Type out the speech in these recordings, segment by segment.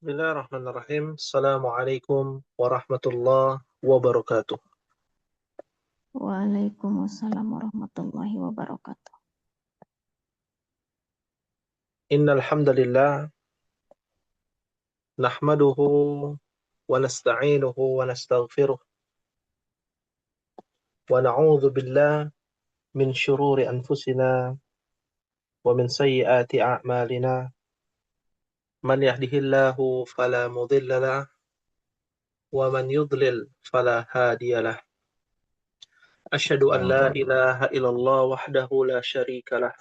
Bismillahirrahmanirrahim. Assalamualaikum warahmatullahi wabarakatuh. Waalaikumsalam warahmatullahi wabarakatuh. Innal hamdalillah nahmaduhu wa nasta'inuhu wa nastaghfiruh wa na'udzu billah min syururi anfusina wa min sayyiati a'malina. Man yahdihillahu fala mudilla lah wa man yudlil fala hadiyalah. Asyhadu an la ilaha illallah wahdahu la syarika lah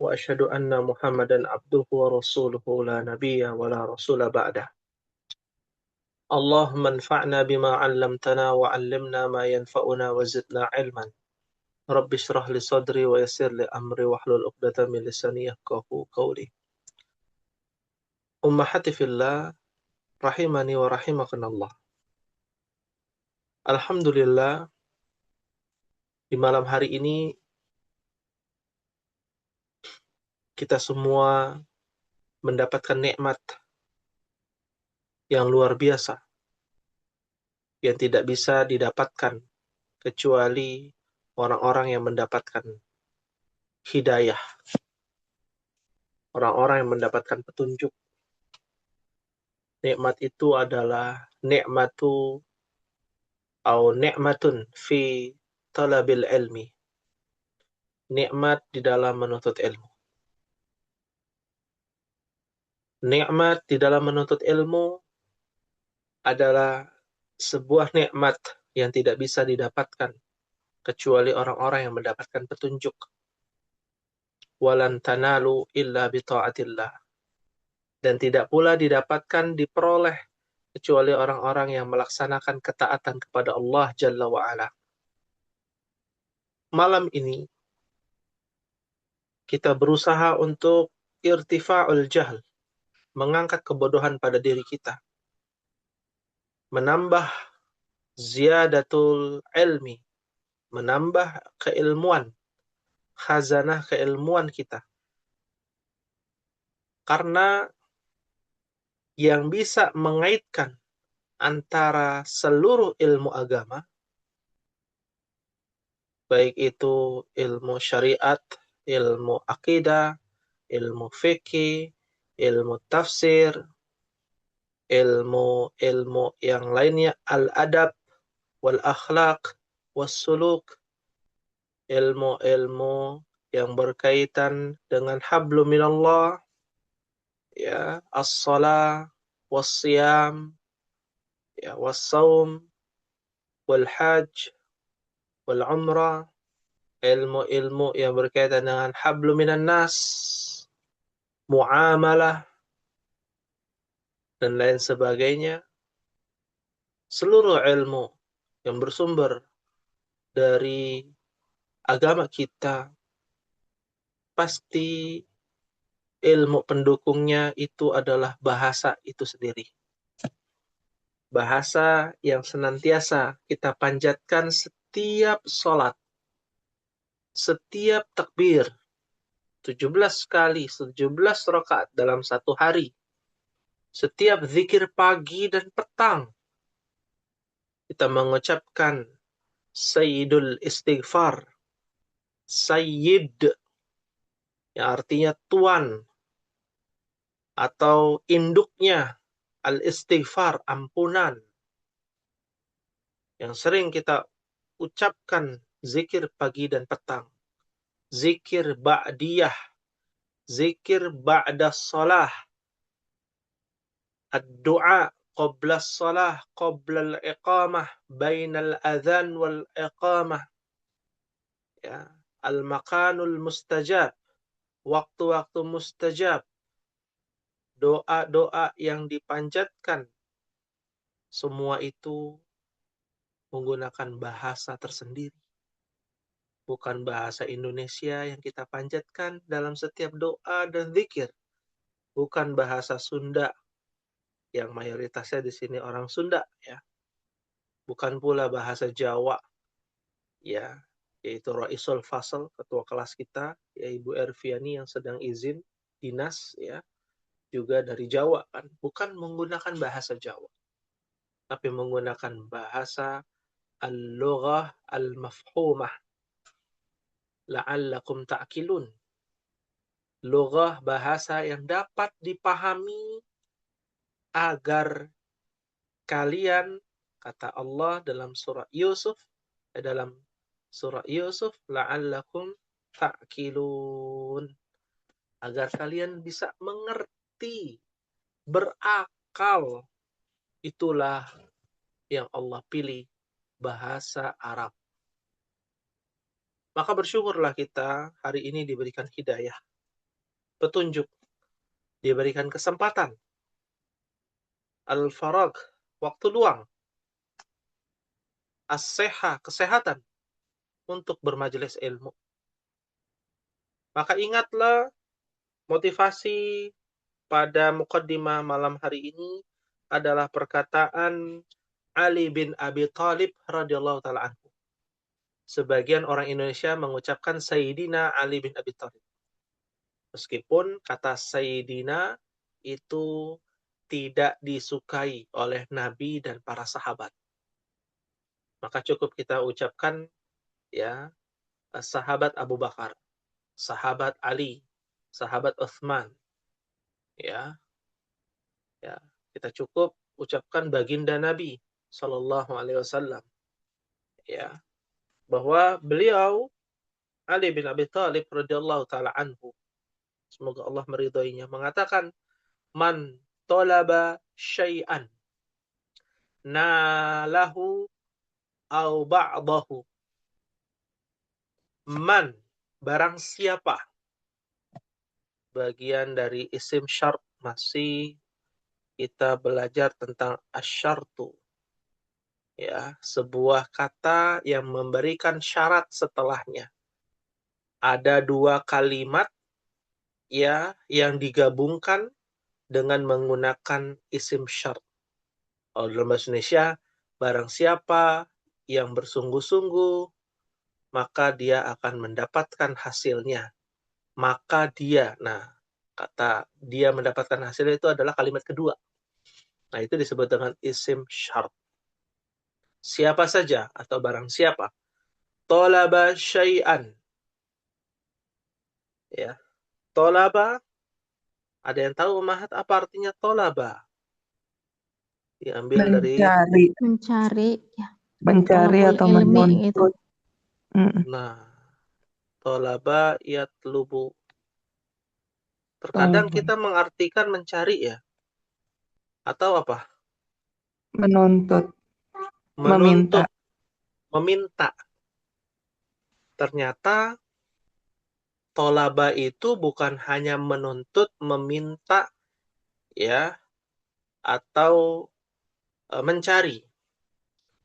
wa asyhadu anna Muhammadan abduhu wa rasuluhu la nabiyya wa la rasula ba'dah. اللهم انفعنا بما علمتنا وعلمنا ما ينفعنا وزدنا علما رب اشرح لي صدري ويسر لي أمري واحلل عقدة من لساني يفقهوا قولي. Ummahati fillah rahimani wa rahimakumullah. Alhamdulillah, di malam hari ini kita semua mendapatkan nikmat yang luar biasa yang tidak bisa didapatkan kecuali orang-orang yang mendapatkan hidayah, orang-orang yang mendapatkan petunjuk. Nikmat itu adalah nikmatun fi talabil ilmi. Nikmat di dalam menuntut ilmu. Nikmat di dalam menuntut ilmu adalah sebuah nikmat yang tidak bisa didapatkan kecuali orang-orang yang mendapatkan petunjuk. Walan tanalu illa bita'atillah. Dan tidak pula didapatkan, diperoleh kecuali orang-orang yang melaksanakan ketaatan kepada Allah Jalla wa'ala. Malam ini kita berusaha untuk irtifa'ul jahl, mengangkat kebodohan pada diri kita, menambah ziyadatul ilmi, menambah keilmuan, khazanah keilmuan kita. Karena yang bisa mengaitkan antara seluruh ilmu agama, baik itu ilmu syariat, ilmu akidah, ilmu fikih, ilmu tafsir, ilmu yang lainnya, al-adab, wal-akhlaq, was-suluk, ilmu-ilmu yang berkaitan dengan hablum minallah, ya, as-salah, was-siyam, ya, was-saum, wal-hajj, wal-umrah, ilmu-ilmu yang berkaitan dengan hablum minan nas, muamalah, dan lain sebagainya. Seluruh ilmu yang bersumber dari agama kita, pasti ilmu pendukungnya itu adalah bahasa itu sendiri. Bahasa yang senantiasa kita panjatkan setiap sholat, setiap takbir, 17 kali, 17 rakaat dalam satu hari, setiap zikir pagi dan petang, kita mengucapkan Sayyidul Istighfar, Sayyid, yang artinya tuan, atau induknya al-istighfar, ampunan, yang sering kita ucapkan zikir pagi dan petang, zikir ba'diyah, zikir ba'da salah, ad-du'a qabla salah, qabla al-iqamah, bainal adhan wal iqamah, ya, al-makanul mustajab, waktu-waktu mustajab, doa-doa yang dipanjatkan, semua itu menggunakan bahasa tersendiri. Bukan bahasa Indonesia yang kita panjatkan dalam setiap doa dan zikir. Bukan bahasa Sunda yang mayoritasnya di sini orang Sunda, ya. Bukan pula bahasa Jawa, ya, yaitu Raisul Fasl, ketua kelas kita, ya Ibu Erviani yang sedang izin dinas, ya. juga dari Jawa kan, bukan menggunakan bahasa Jawa, tapi menggunakan bahasa al-lughah al-mafhumah, la'allakum ta'qilun. Lughah bahasa yang dapat dipahami agar kalian, kata Allah dalam surah Yusuf, la'allakum ta'qilun, agar kalian bisa mengerti, berakal. Itulah yang Allah pilih, bahasa Arab. Maka bersyukurlah kita hari ini diberikan hidayah, petunjuk, diberikan kesempatan, al-farag, waktu luang, as-seha, kesehatan, untuk bermajelis ilmu. Maka ingatlah motivasi pada mukaddimah malam hari ini adalah perkataan Ali bin Abi Thalib radhiyallahu taala anhu. Sebagian orang Indonesia mengucapkan Sayyidina Ali bin Abi Thalib. Meskipun kata Sayyidina itu tidak disukai oleh Nabi dan para sahabat. Maka cukup kita ucapkan ya, sahabat Abu Bakar, sahabat Ali, sahabat Utsman. Ya, ya, kita cukup ucapkan baginda Nabi sallallahu alaihi wasallam. Ya, bahwa beliau Ali bin Abi Thalib radhiyallahu taala anhu, semoga Allah meridhoinya, mengatakan, "Man talaba syai'an nalahu au ba'dahu." Man, barang siapa, bagian dari isim syart, masih kita belajar tentang asyartu. Ya, sebuah kata yang memberikan syarat setelahnya. Ada dua kalimat ya yang digabungkan dengan menggunakan isim syart. Kalau dalam bahasa Indonesia, barang siapa yang bersungguh-sungguh, maka dia akan mendapatkan hasilnya. Maka dia, nah, kata dia mendapatkan hasilnya itu adalah kalimat kedua. Nah, itu disebut dengan isim syart. Siapa saja atau barang siapa, tolaba syai'an. Ya, tolaba, ada yang tahu Mahat apa artinya tolaba? Diambil dari, Mencari ya, mencari talabul atau ilmi itu. menuntut. nah, tolaba yatlubu. Terkadang kita mengartikan mencari ya, atau apa? Menuntut, Menuntut, meminta. Ternyata tolaba itu bukan hanya menuntut, meminta ya, atau mencari.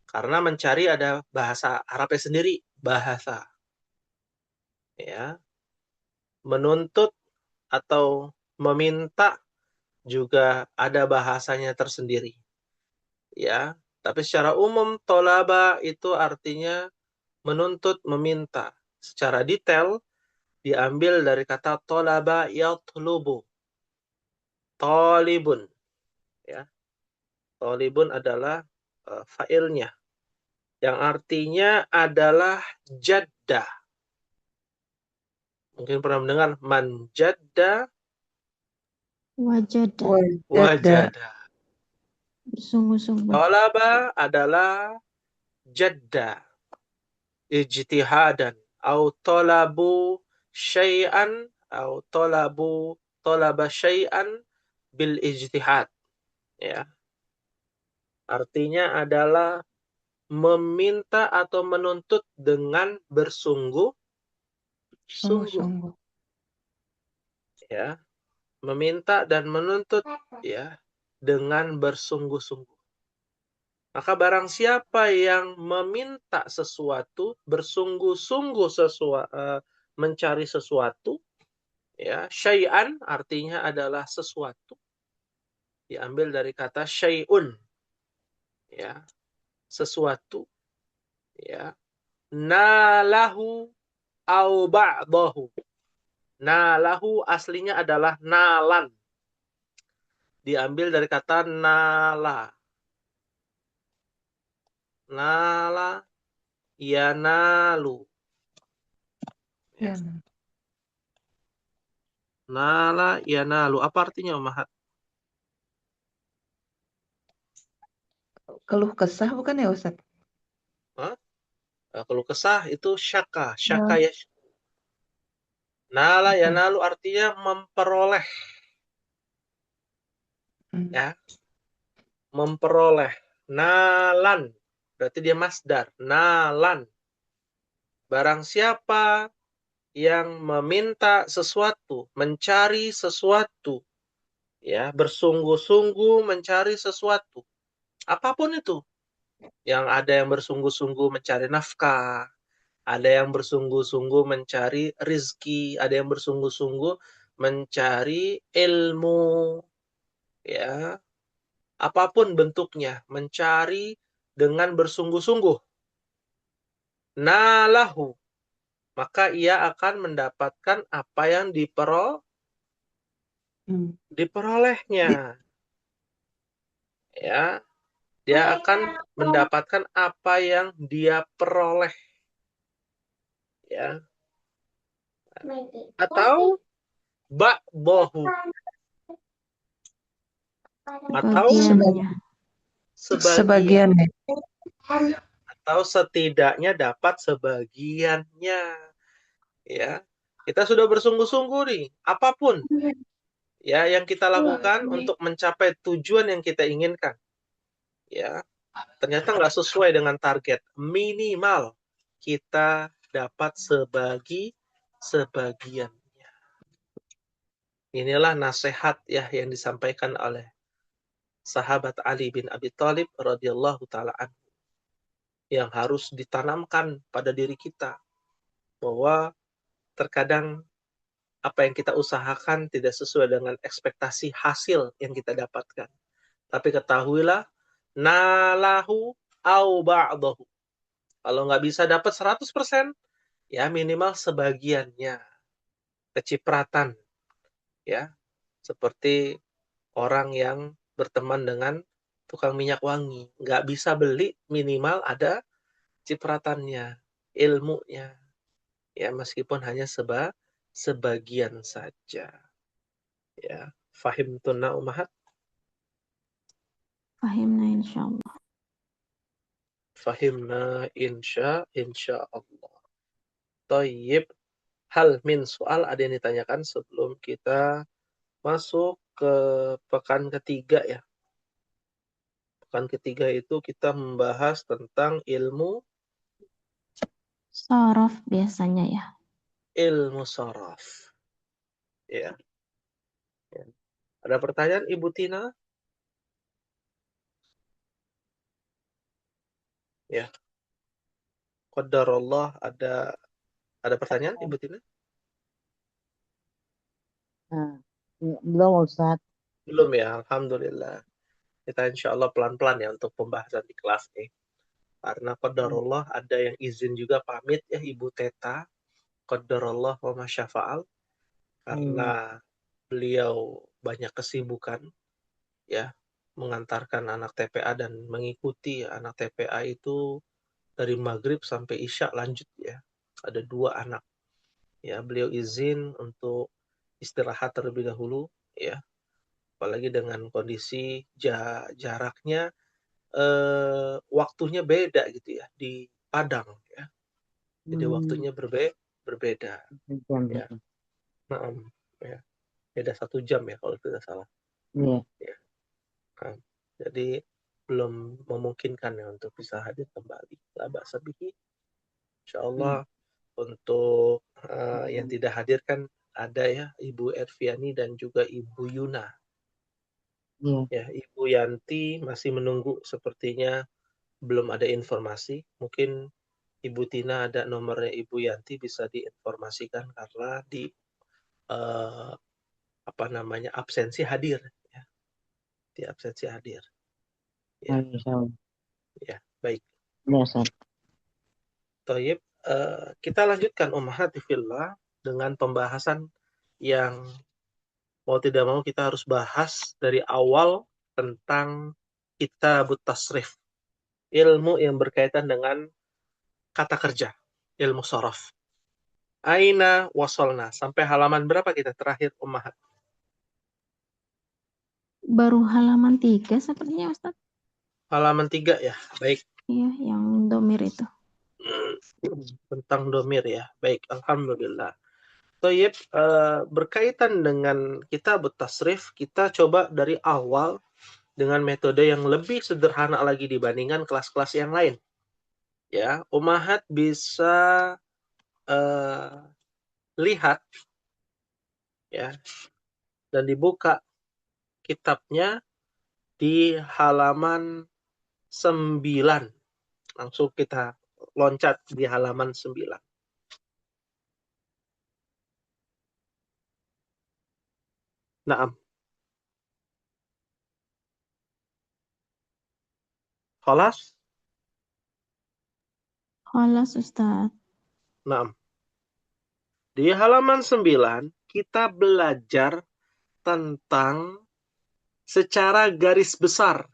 Karena mencari ada bahasa Arabnya sendiri, bahasa. Ya. Menuntut atau meminta juga ada bahasanya tersendiri. Ya, tapi secara umum tolaba itu artinya menuntut, meminta. Secara detail diambil dari kata tolaba yatlubu. Tolibun. Ya. Tolibun adalah fa'ilnya, yang artinya adalah jadda. Mungkin pernah mendengar man jadda wajada. Bersungguh-sungguh. Talaba adalah jadda, ijtihadan, au talabu syai'an, au talaba syai'an bil ijtihad. Ya. Artinya adalah meminta atau menuntut dengan bersungguh-sungguh. Ya, meminta dan menuntut ya dengan bersungguh-sungguh. Maka barang siapa yang meminta sesuatu, bersungguh-sungguh mencari sesuatu, ya, syai'an artinya adalah sesuatu. Diambil dari kata syai'un. Ya, sesuatu. Ya. Nalahu au ba'dahu. Nalahu aslinya adalah nalan. diambil dari kata nala. Nala yanalu. Ya. Nala yanalu. Apa artinya, Mahat? Keluh kesah bukan ya Ustaz? Hah? Kalau kesah itu syaka. Ya. Syaka ya. Nala Oke. yanalu artinya memperoleh. Hmm. Ya. Memperoleh. Nalan. Berarti dia masdar. Nalan. Barang siapa yang meminta sesuatu, mencari sesuatu, ya, bersungguh-sungguh mencari sesuatu. Apapun itu. Yang ada yang bersungguh-sungguh mencari nafkah, ada yang bersungguh-sungguh mencari rizki, ada yang bersungguh-sungguh mencari ilmu, ya. Apapun bentuknya, mencari dengan bersungguh-sungguh. Nalahu, maka ia akan mendapatkan apa yang diperolehnya. Ya, dia akan mendapatkan apa yang dia peroleh. Ya, atau ba'dahu, atau Bagiannya. sebagian, Sebagiannya. atau setidaknya dapat sebagiannya. Ya, kita sudah bersungguh-sungguh nih, apapun ya yang kita lakukan untuk mencapai tujuan yang kita inginkan. Ya, ternyata nggak sesuai dengan target. Minimal kita dapat sebagiannya. Inilah nasihat ya yang disampaikan oleh sahabat Ali bin Abi Thalib radhiyallahu taala anhu, yang harus ditanamkan pada diri kita, bahwa terkadang apa yang kita usahakan tidak sesuai dengan ekspektasi hasil yang kita dapatkan. Tapi ketahuilah, nalahu au ba'dahu. Kalau nggak bisa dapat 100%, ya minimal sebagiannya. Kecipratan, ya. Seperti orang yang berteman dengan tukang minyak wangi. Nggak bisa beli, minimal ada cipratannya, ilmunya. Ya, meskipun hanya sebagian saja. Ya, fahim tunna umahat. Fahimna insyaallah. Fahimna insya Allah. Tayyib. Hal min soal ada yang ditanyakan sebelum kita masuk ke pekan ketiga ya. Pekan ketiga itu kita membahas tentang ilmu Sorof biasanya ya. saraf. Ya. Ya. Ada pertanyaan Ibu Tina? Ya. Qadarullah, ada pertanyaan Ibu Tina? Nah, belum Ustaz. Belum ya, alhamdulillah. Kita insya Allah pelan-pelan ya untuk pembahasan di kelas nih. Karena qadarullah ada yang izin juga pamit ya Ibu Teta. Qadarullah wa masyafa'al. Karena beliau banyak kesibukan ya, mengantarkan anak TPA dan mengikuti anak TPA itu dari maghrib sampai isya lanjut ya. Ada 2 anak. Ya, beliau izin untuk istirahat terlebih dahulu ya. Apalagi dengan kondisi jaraknya, waktunya beda gitu ya di Padang ya. Jadi waktunya berbeda ya. Ya. Beda 1 jam ya kalau tidak salah. Iya. Ya. Nah, jadi belum memungkinkan ya untuk bisa hadir kembali. La ba'sa bihi. Insyaallah untuk yang tidak hadir kan ada ya Ibu Erviani dan juga Ibu Yuna. Iya. Ya, Ibu Yanti masih menunggu, sepertinya belum ada informasi. Mungkin Ibu Tina ada nomornya Ibu Yanti, bisa diinformasikan karena di absensi hadir ya. Di absensi hadir. Ya, Insyaallah. ya, baik. Iya, Ustaz. Thayyib, kita lanjutkan ummahati fillah dengan pembahasan yang mau tidak mau kita harus bahas dari awal tentang kitabut tasrif, ilmu yang berkaitan dengan kata kerja, ilmu sorof. Aina wasolna, sampai halaman berapa kita terakhir Ummahat? Baru halaman 3 sepertinya Ustaz. Halaman 3 ya, baik. Iya, yang domir itu. Tentang domir ya, baik, alhamdulillah. Toyib, berkaitan dengan kitabut tasrif, kita coba dari awal dengan metode yang lebih sederhana lagi dibandingkan kelas-kelas yang lain. Ya, Ummahat bisa lihat ya dan dibuka kitabnya di halaman 9. Langsung kita loncat di halaman 9. Naam. Khalas? Khalas Ustaz. Naam. Di halaman 9 kita belajar tentang secara garis besar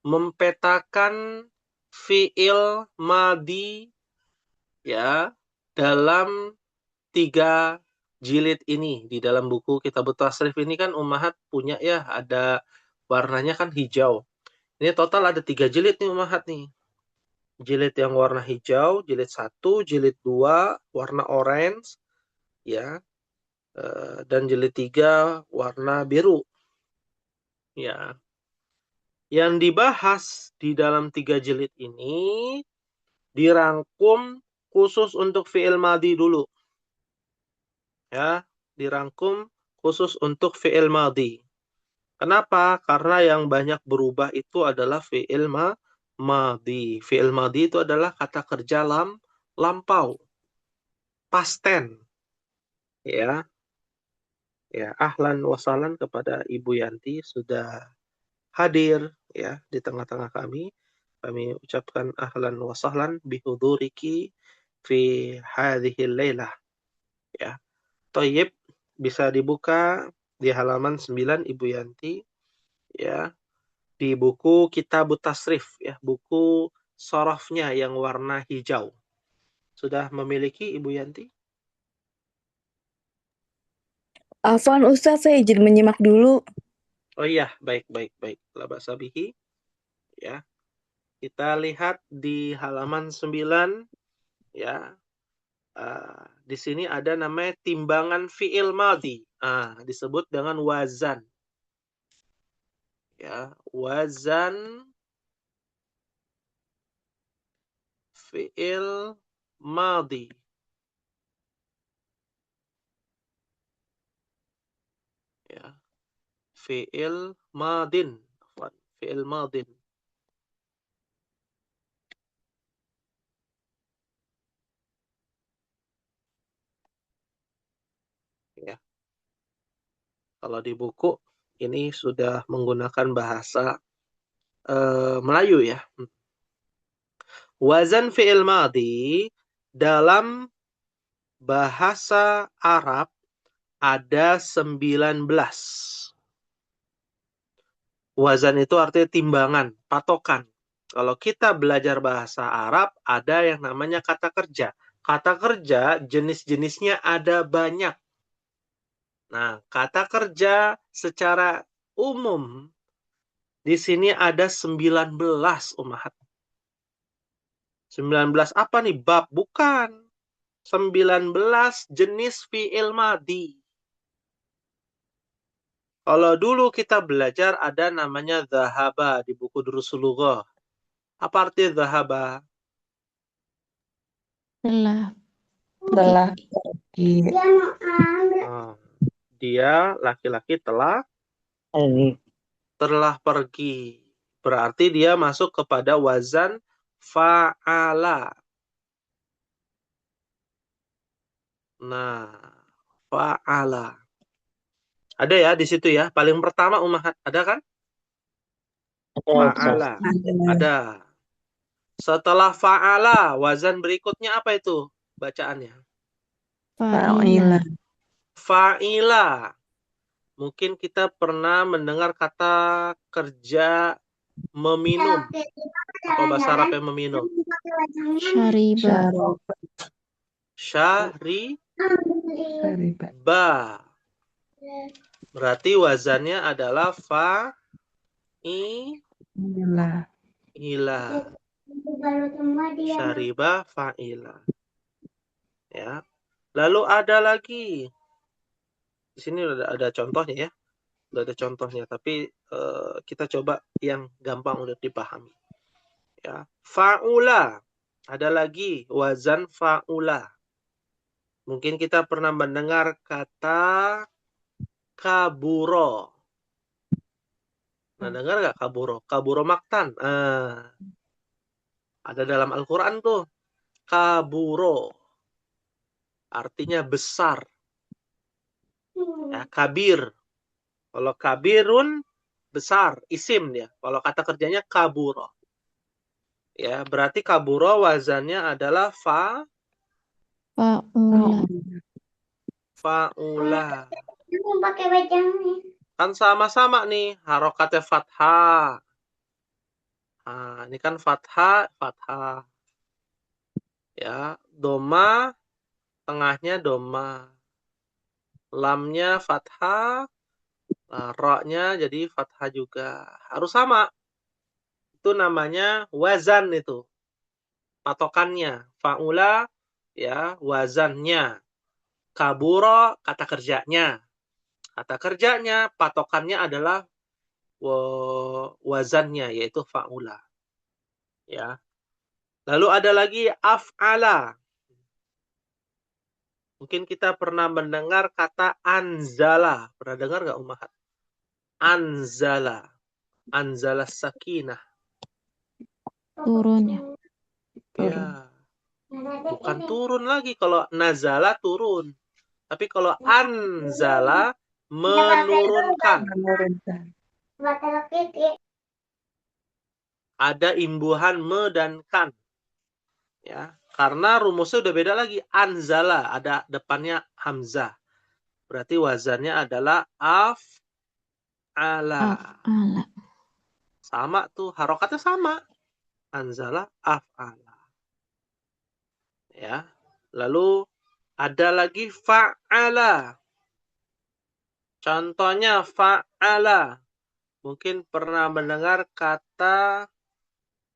mempetakan fiil madi ya dalam 3 jilid ini. Di dalam buku Kitabut Tasrif ini kan Ummahat punya ya, ada warnanya kan hijau. Ini total ada 3 jilid nih Ummahat nih. Jilid yang warna hijau, jilid 1, jilid 2 warna orange ya. Dan jilid 3 warna biru. Ya. Yang dibahas di dalam 3 jilid ini dirangkum khusus untuk fi'il madhi dulu. Ya, dirangkum khusus untuk fi'il madhi. Kenapa? Karena yang banyak berubah itu adalah fi'il madhi. Fi'il madhi itu adalah kata kerja lampau. Past tense. Ya. Ya, ahlan wasalan kepada Ibu Yanti sudah hadir ya di tengah-tengah kami. Kami ucapkan ahlan wa sahlan bihuduriki fi hadhihi lailah. Ya. Thayyib, bisa dibuka di halaman 9 Ibu Yanti ya. Di buku Kitabut Tasrif ya, buku sorofnya yang warna hijau. Sudah memiliki Ibu Yanti? Afwan Ustaz, saya izin menyimak dulu. Oh iya, baik. La ba'sa bihi. Ya. Kita lihat di halaman 9 ya. Di sini ada namanya timbangan fi'il madhi. Disebut dengan wazan. Ya, wazan fi'il madhi. Ya. Fi'il madin. Fi'il madin. Ya. Kalau di buku ini sudah menggunakan bahasa Melayu ya. Wazan fi'il madhi dalam bahasa Arab ada 19. Wazan itu artinya timbangan, patokan. Kalau kita belajar bahasa Arab, ada yang namanya kata kerja. Kata kerja jenis-jenisnya ada banyak. Nah, kata kerja secara umum di sini ada 19 Ummahat. 19 apa nih? Bab? Bukan. 19 jenis fi'il madhi. Kalau dulu kita belajar ada namanya dhahaba di buku Durusul Lughah. Apa arti dhahaba? Telah. Dia laki-laki telah pergi. Berarti dia masuk kepada wazan fa'ala. Nah, fa'ala. Ada ya di situ ya. Paling pertama Ummahat. Ada kan? Fa'ala. Ada. Setelah fa'ala, wazan berikutnya apa itu bacaannya? Fa'ila. Fa'ila. Mungkin kita pernah mendengar kata kerja meminum. Apa bahasa Arabnya meminum? Syariba. Syariba. Ba. Berarti wazannya adalah Inilah. fa'ila. Syariba fa'ila. Ya. Lalu ada lagi. Di sini ada contohnya ya. Udah ada contohnya, tapi kita coba yang gampang udah dipahami. Ya. Fa'ula. Ada lagi wazan fa'ula. Mungkin kita pernah mendengar kata kaburo. Nah, dengar nggak kaburo? Kaburo maktan. Ada dalam Al-Quran tuh. Kaburo. Artinya besar. Ya, kabir. Kalau kabirun, besar. Isim dia. Kalau kata kerjanya kaburo. Ya, berarti kaburo wazannya adalah fa'ula. Kan sama-sama nih. Harokatnya fathah. Nah, ini kan fathah. Ya, doma, tengahnya doma. Lamnya fathah, ra-nya jadi fathah juga. Harus sama. Itu namanya wazan itu. Patokannya. Fa'ula, ya, wazannya. Kaburo, kata kerjanya. Kata kerjanya, patokannya adalah wazannya, yaitu fa'ula. Ya. Lalu ada lagi af'ala. Mungkin kita pernah mendengar kata anzala. Pernah dengar nggak Ummahat? Anzala. Anzala sakinah. Turun ya. Ya. Bukan turun lagi. Kalau nazala turun. Tapi kalau anzala menurunkan. Ada imbuhan me dan kan. Ya. Karena rumusnya udah beda lagi. Anzala. Ada depannya hamzah. Berarti wazannya adalah af'ala. Af'ala. Sama tuh. Harokatnya sama. Anzala af'ala. Ya. Lalu ada lagi fa'ala. Contohnya fa'ala. Mungkin pernah mendengar kata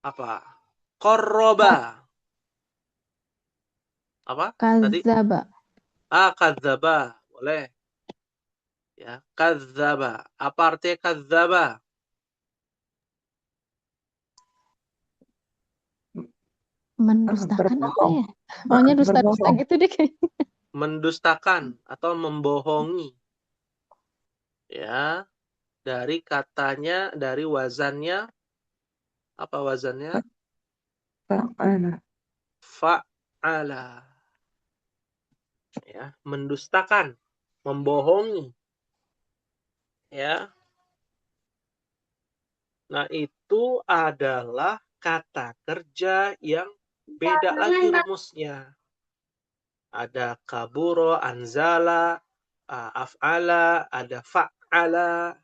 apa? Qarraba. Apa? Tadi? Kazaba. Kadzaba. Boleh. Ya, kadzaba. Apa artinya kadzaba? Mendustakan apa Berbohong. ya? Pokoknya dusta-dusta Berbohong. gitu deh kayaknya. Mendustakan atau membohongi. Ya, dari katanya, dari wazannya. Apa wazannya? Fa'ala. Fa'ala. Ya, mendustakan, membohongi. Ya. Nah, itu adalah kata kerja yang beda lagi rumusnya. Ada kaburo, anzala, af'ala, ada fa'ala,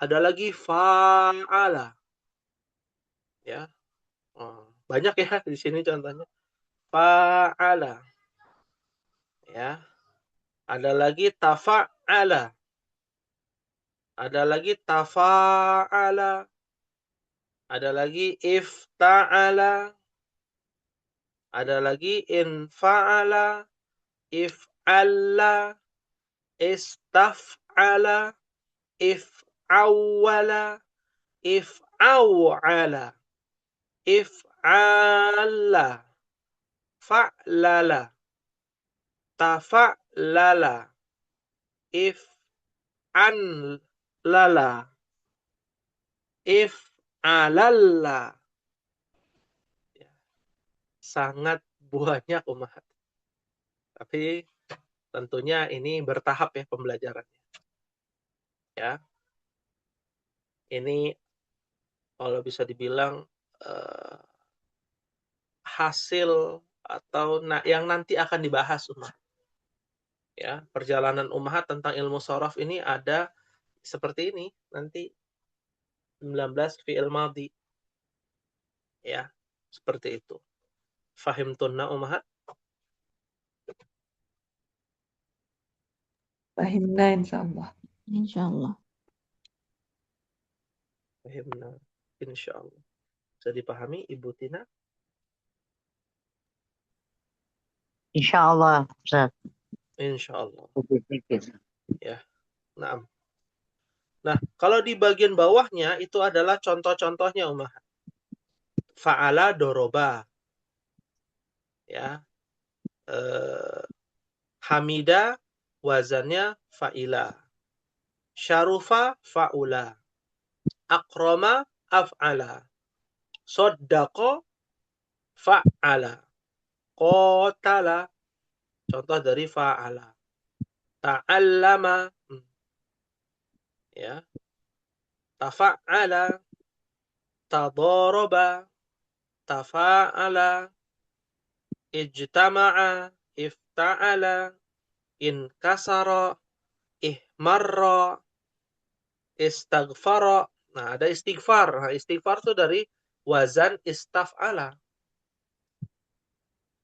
ada lagi fa'ala. Ya. Banyak ya di sini contohnya. Fa'ala. Ya. Ada lagi tafa'ala. Ada lagi tafa'ala. Ada lagi ifta'ala. Ada lagi infa'ala. If'alla, istaf'ala, if'awwala, if'aw'ala, if'ala, fa'lala, tafa'lala, if'anlala, if'alalla. Sangat banyak Ummahat. Tapi tentunya ini bertahap ya pembelajarannya. Ya. Ini kalau bisa dibilang hasil atau yang nanti akan dibahas Ummahat. Ya, perjalanan ummahat tentang ilmu shorof ini ada seperti ini nanti 19 fi'il madhi. Ya, seperti itu. Fahimtunna ummahat? Fahimna insyaallah. Insyaallah. Fahimna, insyaallah. Bisa dipahami Ibu Tina? Insyaallah, Ustaz. Insyaallah. Sedikit. Ya, naam. Nah, kalau di bagian bawahnya itu adalah contoh-contohnya ummahat. Fa'ala doroba. Ya. Hamida wazannya fa'ila. Syarufa fa'ula. Akroma af'ala. Soddaqa fa'ala. Qotala. Contoh dari fa'ala. Ta'allama. Ya. Tafa'ala. Tadoroba. Tafa'ala. Ijtama'a. Ifta'ala. Inkasara. Ihmarra. Istaghfara. Nah, ada istighfar. Nah, istighfar itu dari wazan istaf'ala.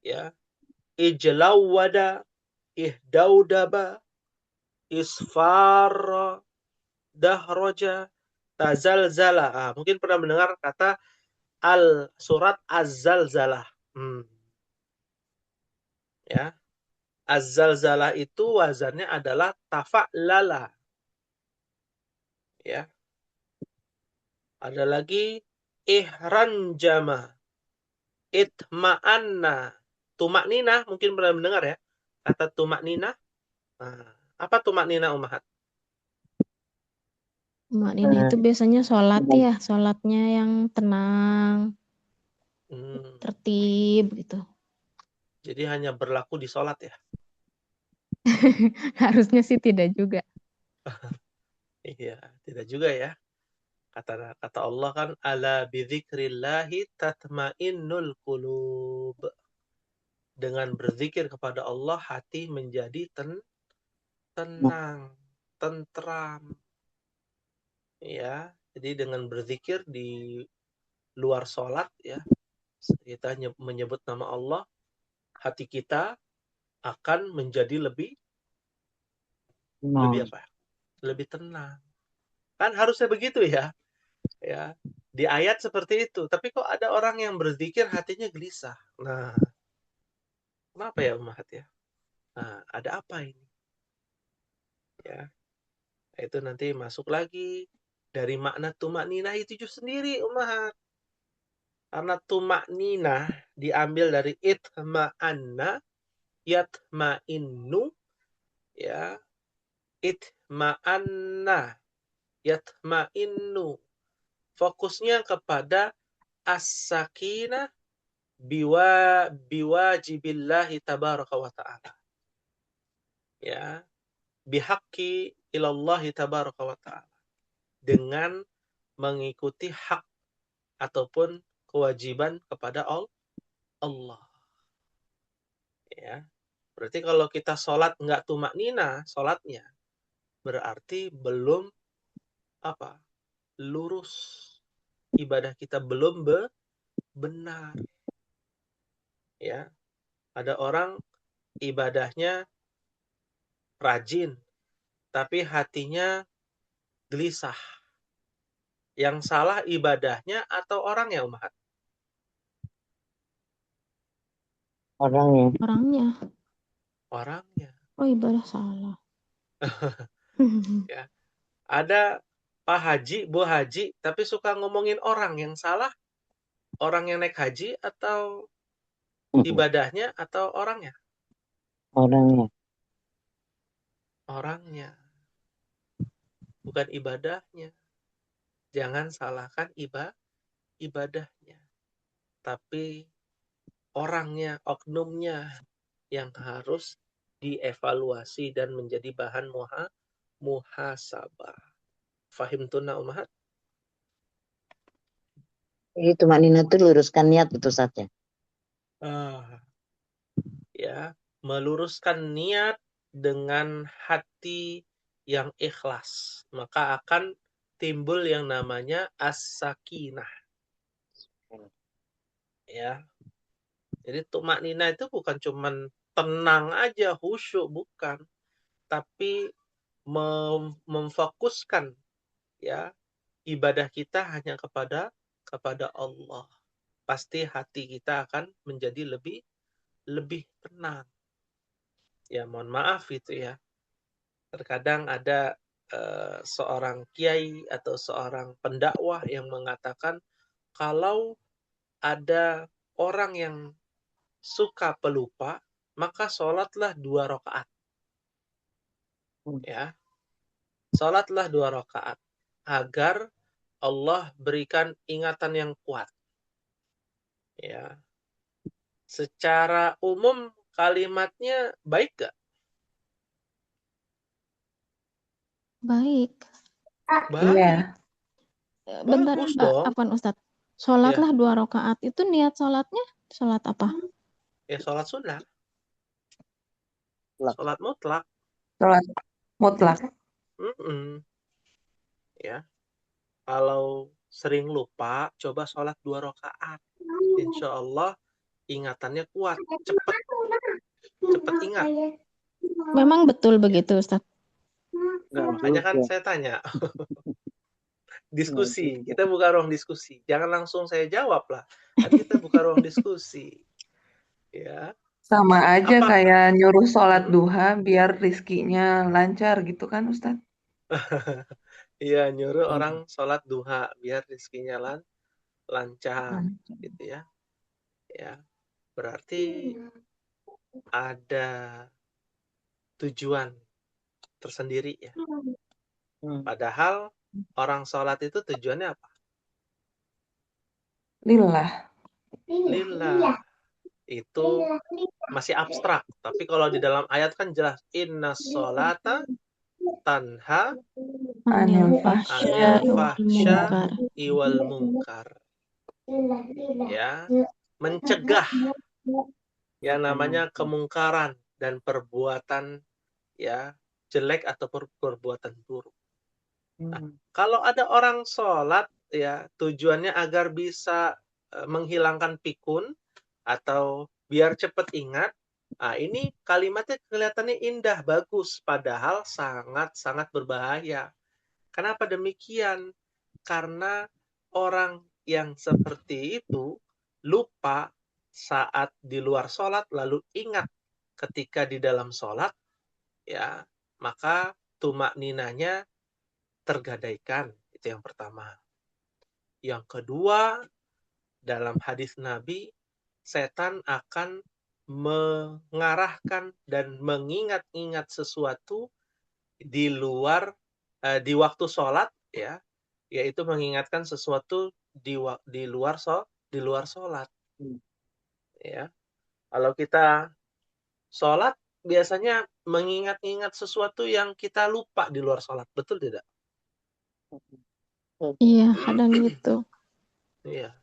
Ya. Ijlawwada, ihdaudaba, isfarra, dahroja, tazalzala. Ah, mungkin pernah mendengar kata surat az-zalzalah. Ya. Az-zalzalah itu wazannya adalah tafa'lala. Ya. Ada lagi ihranjama, itma'anna. Tumak nina mungkin pernah mendengar ya kata tumak nina. Nah, apa tumak nina ummahat? Mak Nina itu biasanya sholat ya, sholatnya yang tenang, tertib gitu. Jadi hanya berlaku di sholat ya? Harusnya sih tidak juga. Iya, tidak juga ya. Kata Allah kan ala bidzikrillahi tatmainnul qulub. Dengan berzikir kepada Allah hati menjadi tenang, tentram. Ya, jadi dengan berzikir di luar sholat ya, kita menyebut nama Allah, hati kita akan menjadi lebih apa? Lebih tenang. Kan harusnya begitu ya. Ya, di ayat seperti itu. Tapi kok ada orang yang berzikir hatinya gelisah. Nah, kenapa ya ummahat ya? Nah, ada apa ini? Ya, itu nanti masuk lagi dari makna tumak ninah itu sendiri ummahat. Karena tumak ninah diambil dari itma'anna, yatma'innu, ya, itma'anna, yatma'innu. Fokusnya kepada as-sakinah biwajibillahi tabaraka wa ta'ala. Ya, bihaqqi ilallahi tabaraka wa ta'ala. Dengan mengikuti hak ataupun kewajiban kepada Allah. Ya. Berarti kalau kita sholat nggak tumak nina sholatnya, berarti belum lurus. Ibadah kita belum benar. Ya. Ada orang ibadahnya rajin, tapi hatinya gelisah. Yang salah ibadahnya atau orangnya ummahat? Orangnya. Oh, ibadah salah. Ya. Ada Pak Haji, Bu Haji, tapi suka ngomongin orang. Yang salah orang yang naik haji atau ibadahnya atau orangnya? Orangnya. Bukan ibadahnya. Jangan salahkan ibadahnya. Tapi orangnya, oknumnya yang harus dievaluasi dan menjadi bahan muhasabah. Fahimtuna ummahat? Jadi tumak nina itu luruskan niat itu saja. Ya, meluruskan niat dengan hati yang ikhlas, maka akan timbul yang namanya as-sakinah, ya. Jadi tumaknina itu bukan cuman tenang aja, khusyuk, bukan, tapi memfokuskan, ya, ibadah kita hanya kepada Allah. Pasti hati kita akan menjadi lebih tenang. Ya, mohon maaf itu ya. Terkadang ada seorang kiai atau seorang pendakwah yang mengatakan kalau ada orang yang suka pelupa, maka sholatlah 2 rakaat. Ya, sholatlah 2 rakaat agar Allah berikan ingatan yang kuat. Ya, secara umum kalimatnya baik gak? Baik. Baik, Iya. Bentar, bagus dong. apaan Ustadz? Ya, Sholatlah 2 rakaat. Itu niat sholatnya sholat apa? ya sholat sunnah, Mutlak. sholat mutlak. Sholat mutlak. Ya, kalau sering lupa, coba sholat 2 rakaat. Insya Allah ingatannya kuat, cepet ingat. Memang betul begitu Ustadz? Nah, makanya kan saya tanya. Diskusi, kita buka ruang diskusi. Jangan langsung saya jawab lah. Kan kita buka ruang diskusi. Ya. Sama aja Apa? kayak nyuruh sholat duha biar rizkinya lancar gitu kan Ustadz? Iya, nyuruh orang sholat duha biar rezekinya lancar, gitu ya. Ya, berarti ada tujuan tersendiri ya. Padahal orang sholat itu tujuannya apa? Lillah. Lillah. Itu masih abstrak. Tapi kalau di dalam ayat kan jelas. Inna sholata tanha Anil anil fahsya fahsya iwal munkar. Ya, mencegah yang namanya kemungkaran dan perbuatan ya jelek atau perbuatan buruk. Nah, kalau ada orang sholat ya tujuannya agar bisa menghilangkan pikun atau biar cepat ingat. Nah, ini kalimatnya kelihatannya indah, bagus, padahal sangat-sangat berbahaya. Kenapa demikian? Karena orang yang seperti itu lupa saat di luar sholat, lalu ingat ketika di dalam sholat, ya, maka tumak ninanya tergadaikan. Itu yang pertama. Yang kedua, dalam hadis Nabi, setan akan mengarahkan dan mengingat-ingat sesuatu di luar di waktu sholat, ya, yaitu mengingatkan sesuatu di luar sholat. Ya, kalau kita sholat biasanya mengingat-ingat sesuatu yang kita lupa di luar sholat, betul tidak? Iya, kadang gitu. Iya.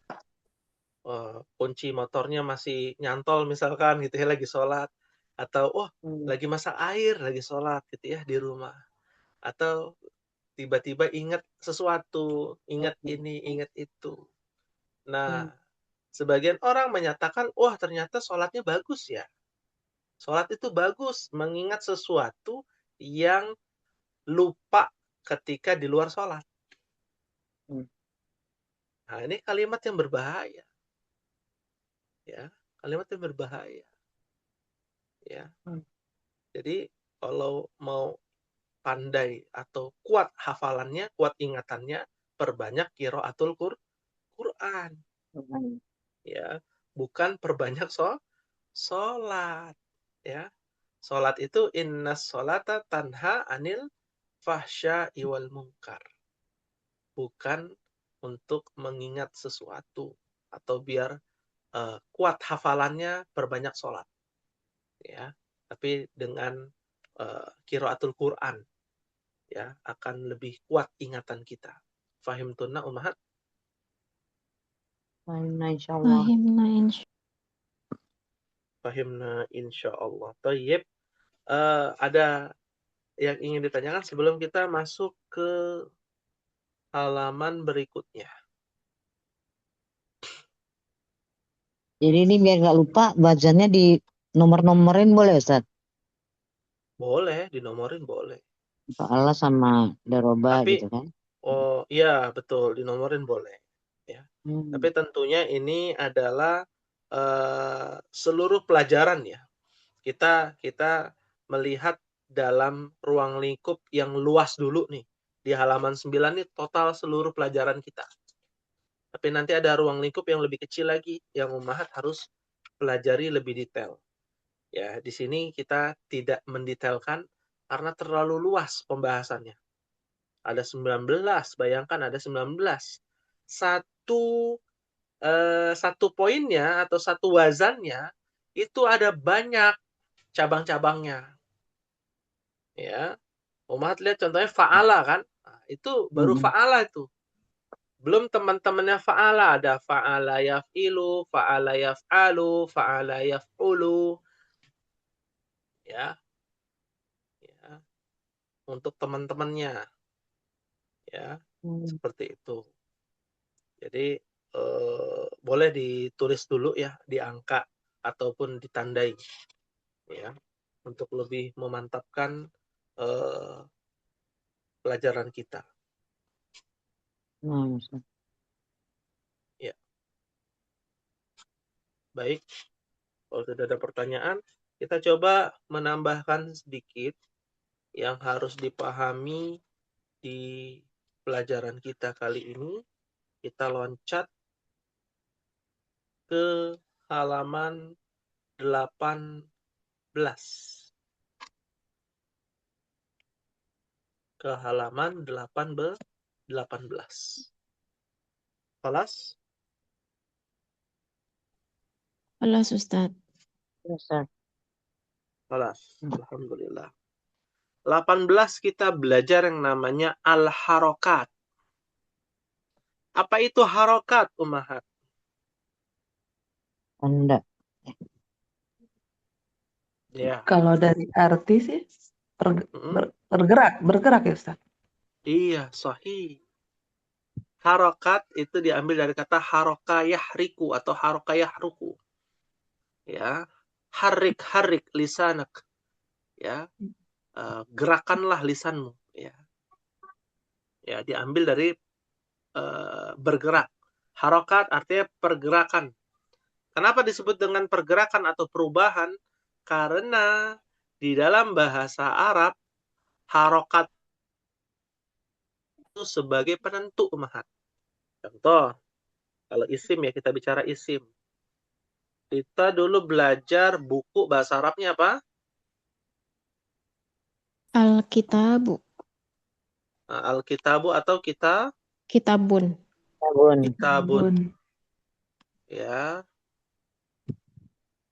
Kunci motornya masih nyantol misalkan gitu ya lagi sholat, atau lagi masak air lagi sholat gitu ya di rumah, atau tiba-tiba ingat sesuatu, ingat ini, ingat itu. Nah, sebagian orang menyatakan, wah ternyata sholatnya bagus ya. Sholat itu bagus, mengingat sesuatu yang lupa ketika di luar sholat. Nah, ini kalimat yang berbahaya. Ya, kalimat yang berbahaya. Ya. Jadi, kalau mau pandai atau kuat hafalannya, kuat ingatannya, perbanyak qiraatul Quran. Ya, bukan perbanyak sholat. Ya. Sholat itu innas sholata tanha anil fahsya iwal munkar. Bukan untuk mengingat sesuatu atau biar kuat hafalannya perbanyak sholat. Ya, tapi dengan qiraatul Quran ya akan lebih kuat ingatan kita. Fahim tunna umahat? Fahimna insyaallah. Fahimna insya. Fahimna insyaallah. Tayyib. Ada yang ingin ditanyakan sebelum kita masuk ke halaman berikutnya? Jadi ini biar nggak lupa bacaannya di nomor-nomorin boleh Ustaz? Boleh, dinomorin boleh. Fa'ala sama daroba Tapi, gitu kan? oh iya betul, dinomorin boleh. Ya. Tapi tentunya ini adalah seluruh pelajaran ya. Kita melihat dalam ruang lingkup yang luas dulu nih. Di halaman 9 nih total seluruh pelajaran kita. Tapi nanti ada ruang lingkup yang lebih kecil lagi yang Ummahat harus pelajari lebih detail. Ya, di sini kita tidak mendetailkan karena terlalu luas pembahasannya. Ada 19, bayangkan ada 19. Satu poinnya atau satu wazannya itu ada banyak cabang-cabangnya. Ya. Ummahat lihat contohnya fa'ala kan? Nah, itu baru fa'ala itu. Belum teman-temannya fa'ala, ada fa'ala yaf'ilu, fa'ala yaf'alu, fa'ala yaf'ulu. Ya. Ya. Untuk teman-temannya. Ya. Seperti itu. Jadi boleh ditulis dulu ya di angka ataupun ditandai ya untuk lebih memantapkan pelajaran kita. Ya. Baik. Kalau sudah ada pertanyaan, kita coba menambahkan sedikit yang harus dipahami di pelajaran kita kali ini. Kita loncat ke halaman 18. Ke halaman 18. Kelas? Kelas Ustaz. Ustaz. Kelas. Alhamdulillah. 18 kita belajar yang namanya al-harokat. Apa itu harokat, Ummahat? Anda. Ya. Kalau dari arti sih bergerak ya Ustaz? Iya, sahih. Harokat itu diambil dari kata haroka yahriku atau haroka yahruku. Ya. Harik lisanak. Ya. Gerakanlah lisanmu. Ya. Ya, diambil dari bergerak. Harokat artinya pergerakan. Kenapa disebut dengan pergerakan atau perubahan? Karena di dalam bahasa Arab, harokat itu sebagai penentu, Ummahat. Contoh, kalau isim ya, kita bicara isim. Kita dulu belajar buku bahasa Arabnya apa? Al-Kitabu. Al-Kitabu atau Kitabun. Kitabun. Ya.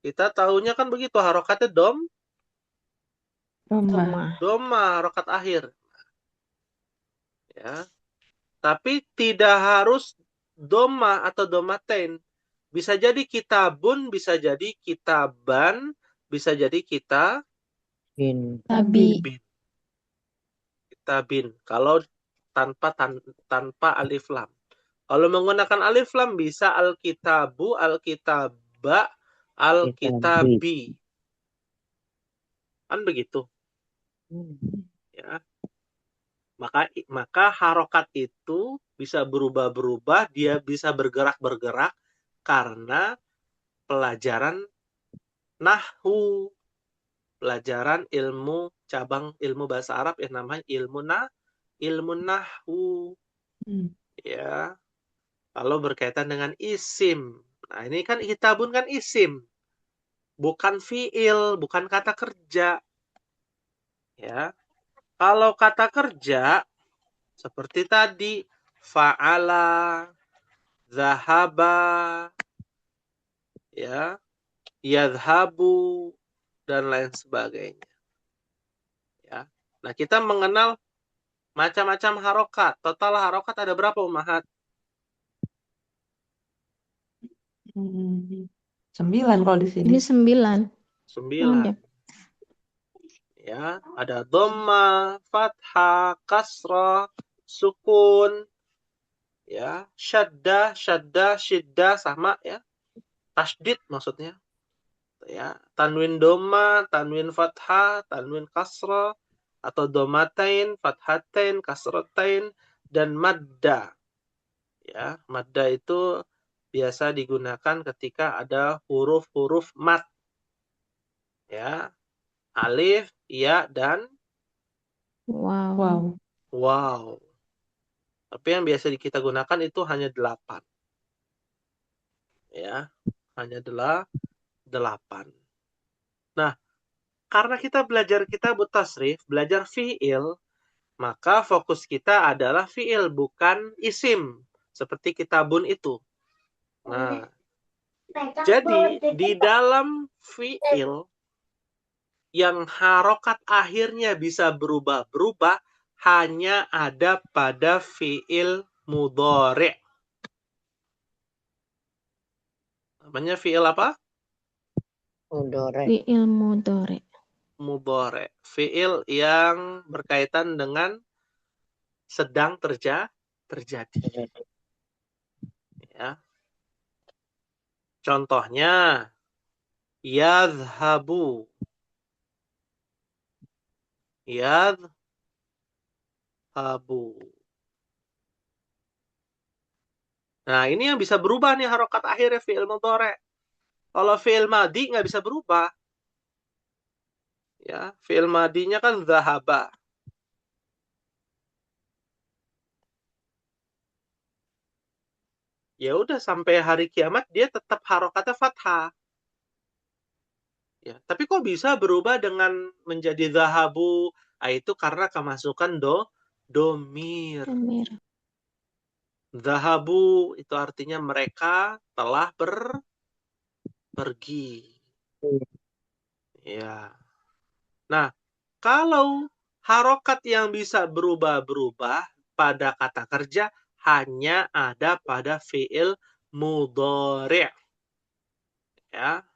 Kita tahunya kan begitu, harokatnya doma, harokat akhir. Ya. Tapi tidak harus doma atau domaten. Bisa jadi kitabun, bisa jadi kitaban, bisa jadi kitabin. Kalau tanpa alif lam. Kalau menggunakan alif lam bisa al-kitabu, al-kitaba, al-kitabi. Kan begitu. Ya. Maka harokat itu bisa berubah-berubah, dia bisa bergerak-bergerak karena pelajaran nahwu, pelajaran ilmu cabang ilmu bahasa Arab yang namanya ilmu nahwu. Ya. Kalau berkaitan dengan isim. Nah, ini kan kitabun kan isim. Bukan fiil, bukan kata kerja. Ya. Kalau kata kerja seperti tadi fa'ala, zahaba, ya, yadhabu dan lain sebagainya. Ya. Nah, kita mengenal macam-macam harokat. Total harokat ada berapa, Ummahat? 9 kalau di sini. Ini 9. 9. Ya, ada dhamma, fathah, kasrah, sukun, ya, syaddah, syiddah sama ya. Tasydid maksudnya. Ya, tanwin dhamma, tanwin fathah, tanwin kasrah atau dhammatain, fathatain, kasratain dan madda. Ya, madda itu biasa digunakan ketika ada huruf-huruf mad. Ya, alif, ya dan Wow. Wow. waw. Tapi yang biasa kita gunakan itu hanya 8. Ya, hanya 8. Nah, karena kita belajar kitabut tasrif, belajar fi'il, maka fokus kita adalah fi'il, bukan isim. Seperti kitabun itu. Nah, jadi di dalam fi'il yang harokat akhirnya bisa berubah-berubah hanya ada pada fi'il mudhari'. Namanya fi'il apa? Mudhari. Fi'il mudhari. Mudhari'. Fi'il yang berkaitan dengan sedang terjadi. Ya. Contohnya, yadhhabu. Yadhhabu. Nah, ini yang bisa berubah nih harokat akhirnya fi'il mudhari'. Kalau fi'il madi nggak bisa berubah. Ya, fi'il madinya kan dhahaba. Ya udah sampai hari kiamat dia tetap harokatnya fathah. Ya, tapi kok bisa berubah dengan menjadi dhahabu? Ah, itu karena kemasukan domir. Domir. Dhahabu itu artinya mereka telah pergi. Ya. Nah, kalau harokat yang bisa berubah-berubah pada kata kerja hanya ada pada fi'il mudhari'. Ya.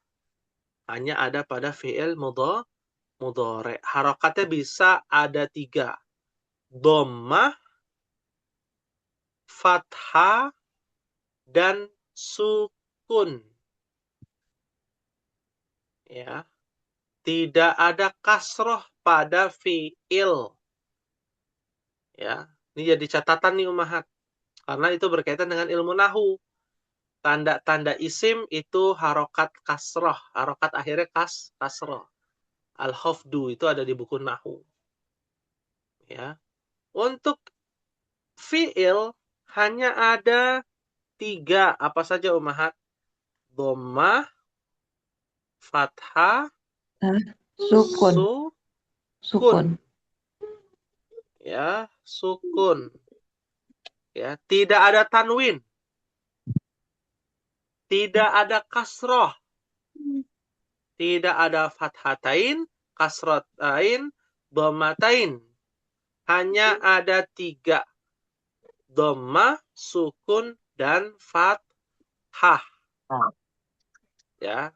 Hanya ada pada fi'il mudhari'. Harokatnya bisa ada 3. Dhammah, fathah, dan sukun. Ya. Tidak ada kasroh pada fi'il. Ya. Ini jadi catatan nih umahat. Karena itu berkaitan dengan ilmu nahu. Tanda-tanda isim itu harokat kasroh. Harokat akhirnya kasroh. Al-hafdu itu ada di buku nahu. Ya. Untuk fi'il hanya ada 3. Apa saja umahat? Dhammah, fathah, Sukun. sukun. Ya, sukun. Ya, tidak ada tanwin. Tidak ada kasroh. Tidak ada fathatain, kasratain, dhammatain. Hanya ada 3. Dhammah, sukun, dan fathah. Ya.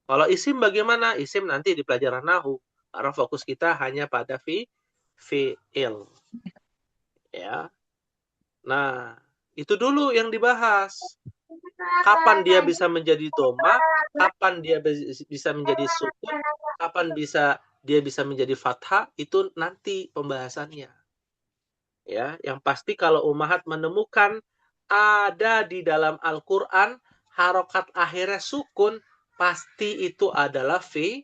Kalau isim bagaimana? Isim nanti di pelajaran nahu. Karena fokus kita hanya pada fi'il. Ya. Nah, itu dulu yang dibahas. Kapan dia bisa menjadi dhammah, kapan dia bisa menjadi sukun, kapan dia bisa menjadi fathah, itu nanti pembahasannya. Ya, yang pasti kalau umahat menemukan ada di dalam Al-Qur'an harokat akhirnya sukun, pasti itu adalah fi'il.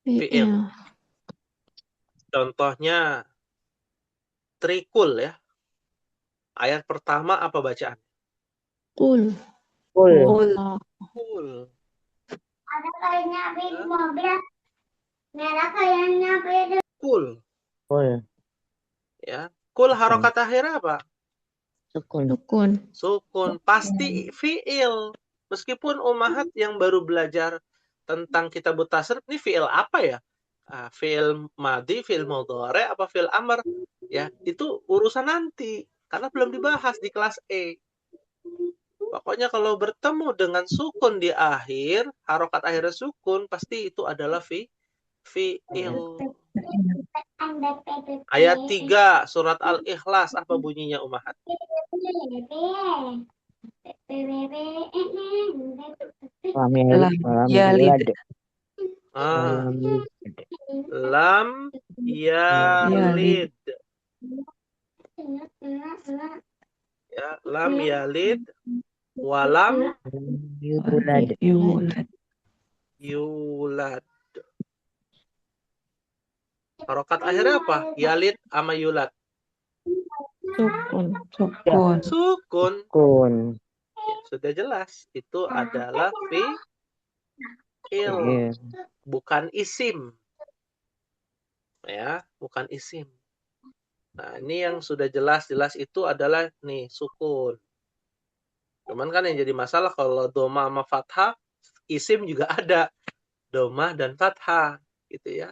Fi'il. Contohnya trikul ya. Ayat pertama apa bacaan? Qul. Qul. Kul. Ada kayaknya di mobil. Merah kayaknya beda. Kul. Kul. Ya. Kul harokat akhirnya apa? Sukun. Sukun. Sukun. Pasti fi'il. Meskipun umahat yang baru belajar tentang kitabut tasrif, ini fi'il apa ya? Fi'il madi, fi'il mudhari, apa fi'il amr? Ya, itu urusan nanti. Karena belum dibahas di kelas E. Pokoknya kalau bertemu dengan sukun di akhir, harokat akhirnya sukun, pasti itu adalah Fi'il. Ayat 3 surat Al-Ikhlas apa bunyinya Ummahat? Lam yalid Lam walam yalid. yulad Ah, walam yulad. lam yalid. Ya, lam yalid walam Yulad. Yulad. yulad. Harokat akhirnya apa? Yalid sama yulad. Sukun. Sukun. Sukun. Kun. Ya, sudah jelas. Itu adalah fi'il, Iya. bukan isim. Ya, bukan isim. Nah, ini yang sudah jelas-jelas itu adalah nih sukun. Cuman kan yang jadi masalah kalau doma sama fathah, isim juga ada. Doma dan fathah gitu ya.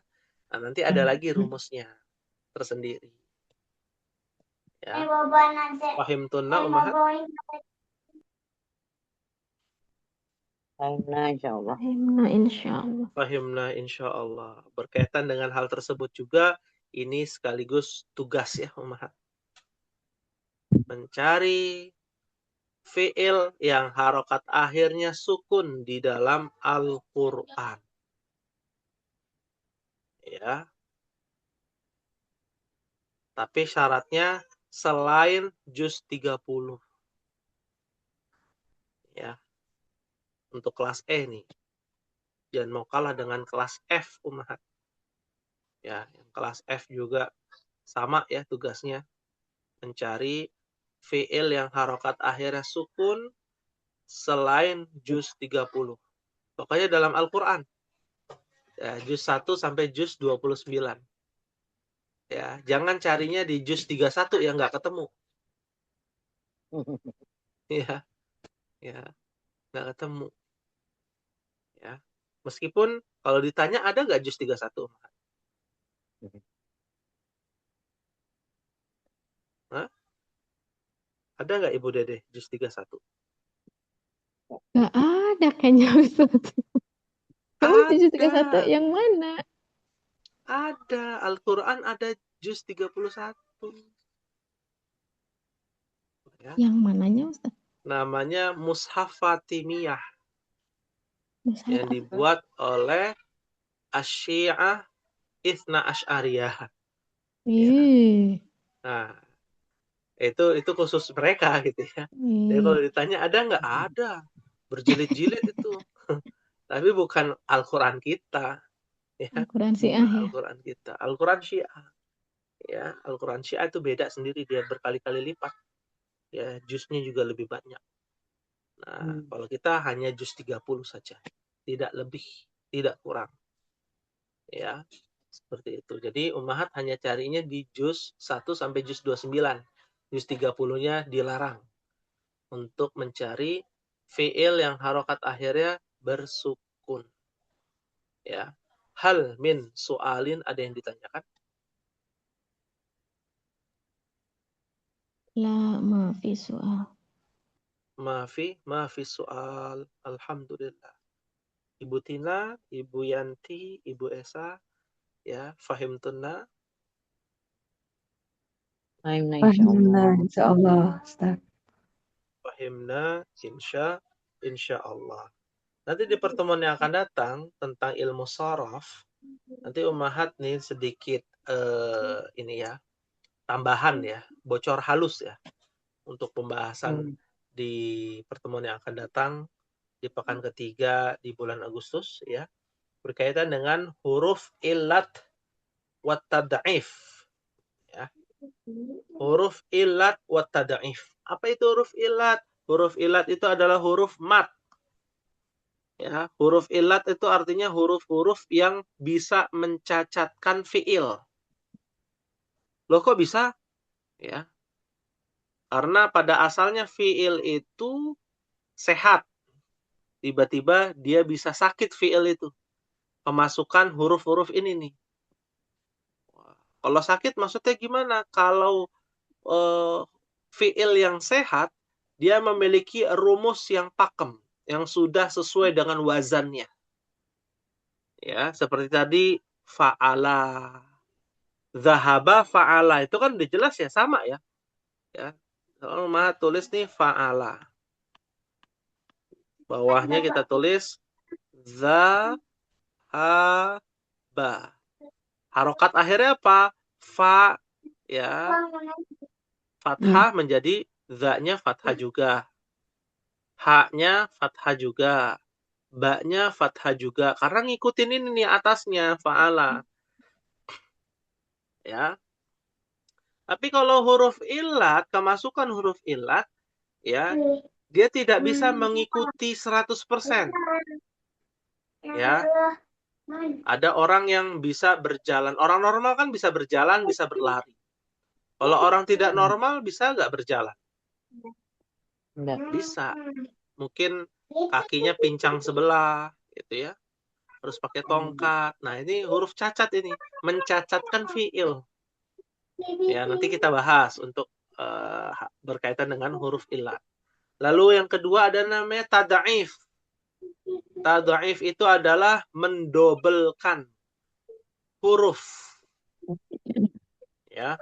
Nah, nanti ada lagi rumusnya tersendiri. Ya. Fahim tunna Ummahat? Fahimna insyaallah. Fahimna insyaallah. Fahimna insyaallah. Berkaitan dengan hal tersebut juga, ini sekaligus tugas ya Ummahat. Mencari fi'il yang harokat akhirnya sukun di dalam Al-Quran. Ya. Tapi syaratnya selain juz 30. Ya. Untuk kelas E nih. Jangan mau kalah dengan kelas F Ummahat. Ya, yang kelas F juga sama ya tugasnya. Mencari fi'il yang harokat akhirnya sukun selain juz 30. Pokoknya dalam Al-Quran. Ya, juz 1 sampai juz 29. Ya, jangan carinya di juz 31 yang nggak ketemu. Ya, ya, nggak ketemu. Ya, meskipun kalau ditanya ada nggak juz 31? Hah? Ada nggak Ibu Dede juz 31? Gak ada kayaknya Ustaz. Kamu juz 31 Ada. yang mana? Ada. Al-Quran ada juz 31. Ya. Yang mananya Ustaz? Namanya Mushaf Fatimiyah. Mushaf Yang apa? dibuat oleh Asy-Syiah Itsna Asy'ariyah. Ih. Nah, itu khusus mereka gitu ya. Jadi kalau ditanya ada nggak? Ada. Berjilid-jilid itu. Tapi bukan Al-Quran kita. Ya. Al-Quran Syiah ya. Al-Quran kita. Al-Quran Syiah. Ya, Al-Quran Syiah itu beda sendiri, dia berkali-kali lipat. Ya, juznya juga lebih banyak. Nah, kalau kita hanya juz 30 saja. Tidak lebih, tidak kurang. Ya, seperti itu. Jadi Ummahat hanya carinya di juz 1 sampai juz 29. Juz 30-nya dilarang untuk mencari fi'il yang harokat akhirnya bersukun. Ya. Hal min su'alin, ada yang ditanyakan? La maafi soal. Maafi soal. Alhamdulillah. Ibu Tina, Ibu Yanti, Ibu Esa, ya, fahim tunna. Fahimna Fahimna insyaallah. insyaallah, Ustaz. Fahimna insya Allah. Nanti di pertemuan yang akan datang tentang ilmu sharaf, nanti Ummahat nih sedikit ini ya, tambahan ya, bocor halus ya untuk pembahasan di pertemuan yang akan datang di pekan ketiga di bulan Agustus ya, berkaitan dengan huruf illat wa tad'if ya. Huruf illat wa tad'if. Apa itu huruf illat? Huruf illat itu adalah huruf mat. Ya, huruf illat itu artinya huruf-huruf yang bisa mencacatkan fiil. Loh kok bisa? Ya. Karena pada asalnya fiil itu sehat. Tiba-tiba dia bisa sakit fiil itu. Kemasukan huruf-huruf ini nih. Kalau sakit maksudnya gimana? Kalau fiil yang sehat, dia memiliki rumus yang pakem, yang sudah sesuai dengan wazannya. Ya, seperti tadi fa'ala. Zahaba fa'ala. Itu kan udah jelas ya, sama ya. Ya. Kalau Mahat tulis nih fa'ala. Bawahnya kita tulis zahaba. Harokat akhirnya apa? Fa, ya. Fathah menjadi za-nya fathah juga. Ha-nya fathah juga. Ba-nya fathah juga. Karena ngikutin ini nih atasnya, fa'ala. Ya. Tapi kalau huruf illat, kemasukan huruf illat, ya, dia tidak bisa mengikuti 100%. Ya. Ada orang yang bisa berjalan. Orang normal kan bisa berjalan, bisa berlari. Kalau orang tidak normal bisa nggak berjalan? Enggak. Bisa. Mungkin kakinya pincang sebelah, gitu ya. Harus pakai tongkat. Nah, ini huruf cacat ini. Mencacatkan fiil. Ya, nanti kita bahas untuk berkaitan dengan huruf illat. Lalu yang kedua ada namanya tad'if. Tad'if itu adalah mendobelkan huruf. Ya.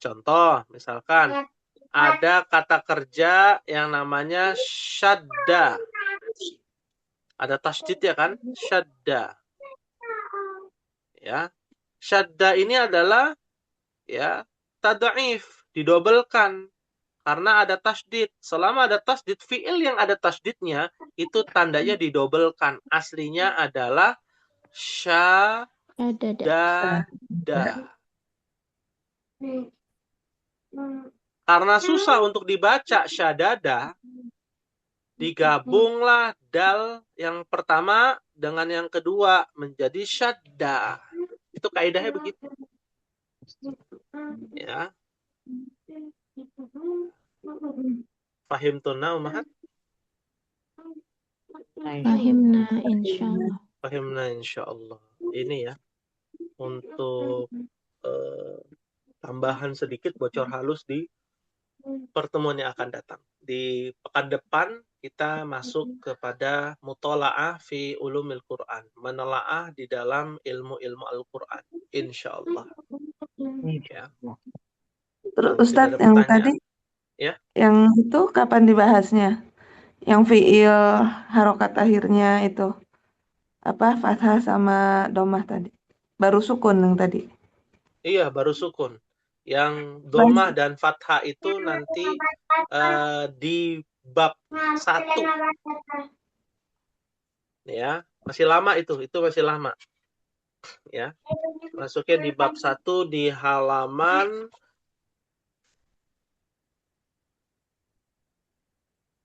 Contoh, misalkan ada kata kerja yang namanya syadda. Ada tasydid ya kan? Syadda. Ya. Syadda ini adalah ya tad'if, didobelkan karena ada tasydid. Selama ada tasydid, fiil yang ada tasydidnya itu tandanya didobelkan. Aslinya adalah syadada. Karena susah untuk dibaca syadada, digabunglah dal yang pertama dengan yang kedua menjadi syadda. Itu kaidahnya begitu. Ya. Fahimtuna ummahat? Fahimna insyaallah. Fahimna insyaallah. Ini ya. Untuk tambahan sedikit bocor halus di pertemuan yang akan datang. Di pekan depan kita masuk kepada mutola'ah fi ulumil Quran. Menelaah di dalam ilmu-ilmu Al-Quran. Insyaallah. Ya. Terus Kalau tidak Ustadz ada yang pertanyaan, tadi, ya. yang itu kapan dibahasnya? Yang fiil harokat akhirnya itu apa? Fathah sama domah tadi. Baru sukun yang tadi. Iya, baru sukun. Yang domah dan fathah itu nanti di bab 1. Ya, masih lama itu masih lama. Ya. Masuknya di bab 1 di halaman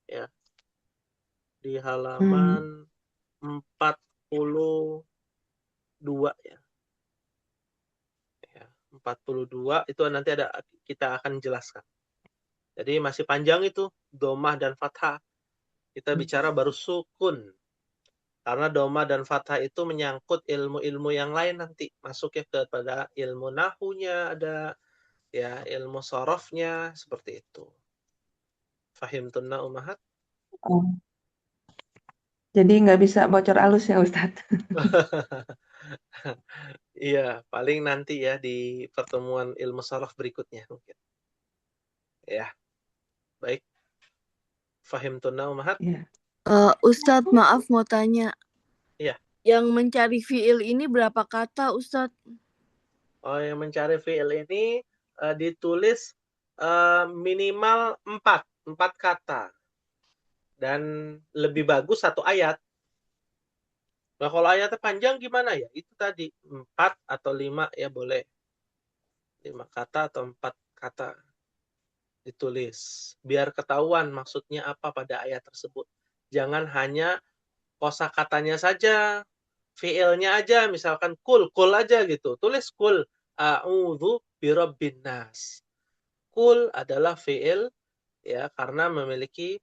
ya. Di halaman 42 ya. 42 itu nanti ada kita akan jelaskan. Jadi masih panjang itu domah dan fathah. Kita bicara baru sukun. Karena domah dan fathah itu menyangkut ilmu-ilmu yang lain nanti. Masuknya kepada ilmu nahunya ada, ya ilmu sorofnya, seperti itu. Fahimtunna ummahat? Oh. Jadi nggak bisa bocor halus ya Ustadz. Iya, paling nanti ya di pertemuan ilmu sorof berikutnya mungkin. Ya, baik. Fahimtunna ummahat? Iya. Ustadz, maaf mau tanya. Iya. Yang mencari fiil ini berapa kata, Ustadz? Oh, yang mencari fiil ini ditulis minimal 4 kata. Dan lebih bagus 1 ayat. Nah, kalau ayatnya panjang gimana ya? Itu tadi 4 atau 5 ya boleh. 5 kata atau 4 kata ditulis. Biar ketahuan maksudnya apa pada ayat tersebut. Jangan hanya kosakatanya saja, fiilnya aja, misalkan kul aja gitu. Tulis kul, a'udzu birabbin nas. Kul adalah fiil ya karena memiliki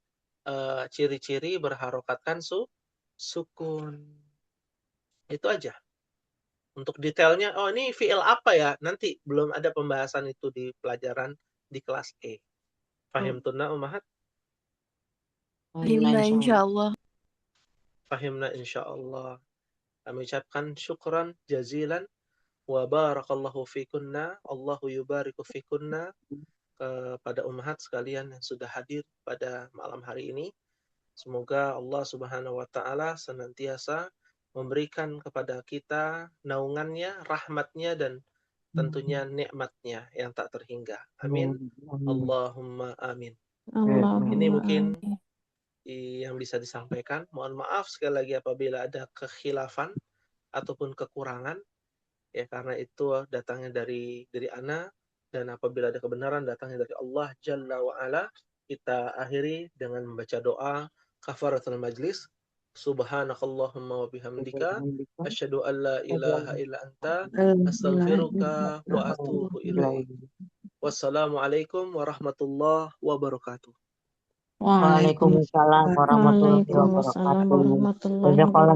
ciri-ciri berharokatkan sukun. Itu aja. Untuk detailnya, oh ini fiil apa ya? Nanti belum ada pembahasan itu di pelajaran di kelas E. Fahimtunna ummahat? Fahimna insyaallah. Fahimna insyaallah. Kami ucapkan syukran jazilan wa barakallahu fikunna, Allahu yubariku fikunna, kepada ummahat sekalian yang sudah hadir pada malam hari ini. Semoga Allah Subhanahu wa taala senantiasa memberikan kepada kita naungannya, rahmatnya, dan tentunya nikmatnya yang tak terhingga. Amin. Allahumma amin. Ini mungkin yang bisa disampaikan. Mohon maaf sekali lagi apabila ada kekhilafan ataupun kekurangan, ya karena itu datangnya dari diri ana, dan apabila ada kebenaran datangnya dari Allah Jalla wa Ala. Kita akhiri dengan membaca doa kafaratul majlis. Subhanakallahumma wa bihamdika asyhadu an la ilaha illa anta astaghfiruka wa atubu ilaik. Wassalamualaikum warahmatullahi wabarakatuh. Waalaikumsalam warahmatullahi Waalaikumsalam wabarakatuh. warahmatullahi Jazakallah